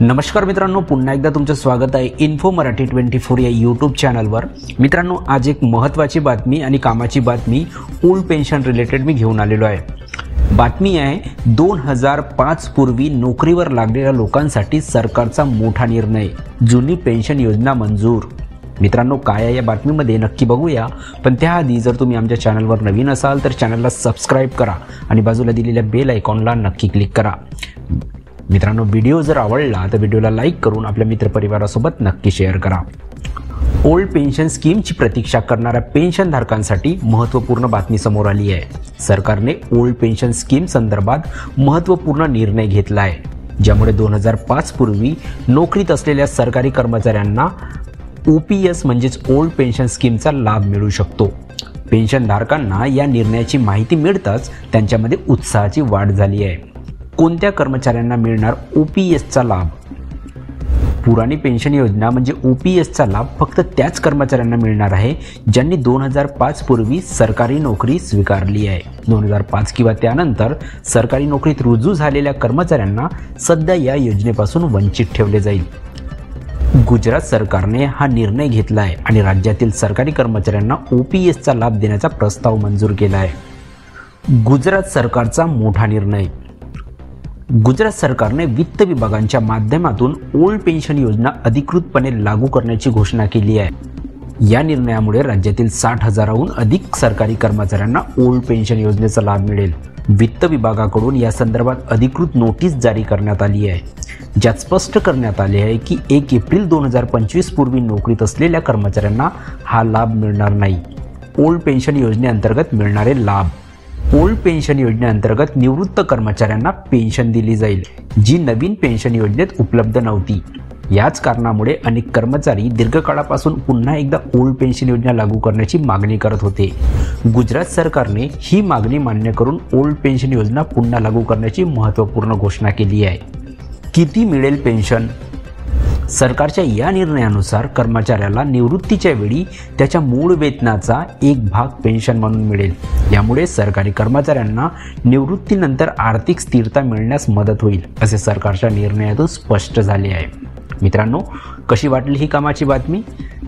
नमस्कार मित्रांनो, पुन्हा एकदा तुमचं स्वागत आहे इन्फो मराठी 24 या यूट्यूब चॅनलवर। मित्रांनो, आज एक महत्त्वाची बातमी आणि कामाची बातमी ओल्ड पेन्शन रिलेटेड मी घेऊन आलेलो आहे। बातमी आहे 2005 पूर्वी नोकरीवर लागलेल्या लोकांसाठी सरकारचा मोठा निर्णय, जुनी पेन्शन योजना मंजूर। मित्रांनो, काय आहे या बातमीमध्ये नक्की बघूया, पण त्याआधी जर तुम्ही आमच्या चॅनलवर नवीन असाल तर चॅनलला सबस्क्राइब करा आणि बाजूला दिलेल्या बेल आयकॉनला नक्की क्लिक करा। मित्रांनो, व्हिडिओ जर आवडला तर व्हिडिओला लाईक करून आपल्या मित्रपरिवारासोबत नक्की शेअर करा। ओल्ड पेन्शन स्कीमची प्रतीक्षा करणाऱ्या पेन्शनधारकांसाठी महत्त्वपूर्ण बातमी समोर आली आहे। सरकारने ओल्ड पेन्शन स्कीम संदर्भात महत्त्वपूर्ण निर्णय घेतला आहे, ज्यामुळे 2005 पूर्वी नोकरीत असलेल्या सरकारी कर्मचाऱ्यांना OPS म्हणजेच ओल्ड पेन्शन स्कीमचा लाभ मिळू शकतो। पेन्शनधारकांना या निर्णयाची माहिती मिळताच त्यांच्यामध्ये उत्साहाची वाढ झाली आहे। कोणत्या कर्मचाऱ्यांना मिळणार OPSचा लाभ? पुराणी पेन्शन योजना म्हणजे OPSचा लाभ फक्त त्याच कर्मचाऱ्यांना मिळणार आहे ज्यांनी 2005 पूर्वी सरकारी नोकरी स्वीकारली आहे। 2005 किंवा त्यानंतर सरकारी नोकरीत रुजू झालेल्या कर्मचाऱ्यांना सध्या या योजनेपासून वंचित ठेवले जाईल। गुजरात सरकारने हा निर्णय घेतला आहे आणि राज्यातील सरकारी कर्मचाऱ्यांना OPSचा लाभ देण्याचा प्रस्ताव मंजूर केला आहे। गुजरात सरकारचा मोठा निर्णय। गुजरात सरकारने वित्त विभागांच्या माध्यमातून ओल्ड पेन्शन योजना अधिकृतपणे लागू करण्याची घोषणा केली आहे। या निर्णयामुळे राज्यातील 60,000हून अधिक सरकारी कर्मचाऱ्यांना ओल्ड पेन्शन योजनेचा लाभ मिळेल। वित्त विभागाकडून या संदर्भात अधिकृत नोटीस जारी करण्यात आली आहे, ज्यात स्पष्ट करण्यात आले आहे की 1 एप्रिल 2025 पूर्वी नोकरीत असलेल्या कर्मचाऱ्यांना हा लाभ मिळणार नाही। ओल्ड पेन्शन योजनेअंतर्गत मिळणारे लाभ। ओल्ड पेन्शन योजनेअंतर्गत निवृत्त कर्मचाऱ्यांना पेन्शन दिली जाईल, जी नवीन पेन्शन योजनेत उपलब्ध नव्हती। याच कारणामुळे अनेक कर्मचारी दीर्घकाळापासून पुन्हा एकदा ओल्ड पेन्शन योजना लागू करण्याची मागणी करत होते। गुजरात सरकारने ही मागणी मान्य करून ओल्ड पेन्शन योजना पुन्हा लागू करण्याची महत्त्वपूर्ण घोषणा केली आहे। किती मिळेल पेन्शन? सरकारच्या या निर्णयानुसार कर्मचाऱ्याला निवृत्तीच्या वेळी त्याच्या मूळ वेतनाचा एक भाग पेन्शन म्हणून मिळेल। यामुळे सरकारी कर्मचाऱ्यांना निवृत्तीनंतर आर्थिक स्थिरता मिळण्यास मदत होईल, असे सरकारच्या निर्णयातून स्पष्ट झाले आहे। मित्रांनो, कशी वाटली ही कामाची बातमी?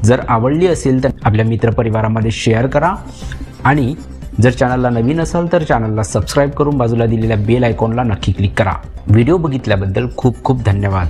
जर आवडली असेल तर आपल्या मित्रपरिवारामध्ये शेअर करा आणि जर चॅनलला नवीन असाल तर चॅनलला सबस्क्राइब करून बाजूला दिलेल्या बेल आयकॉनला नक्की क्लिक करा। व्हिडिओ बघितल्याबद्दल खूप खूप धन्यवाद।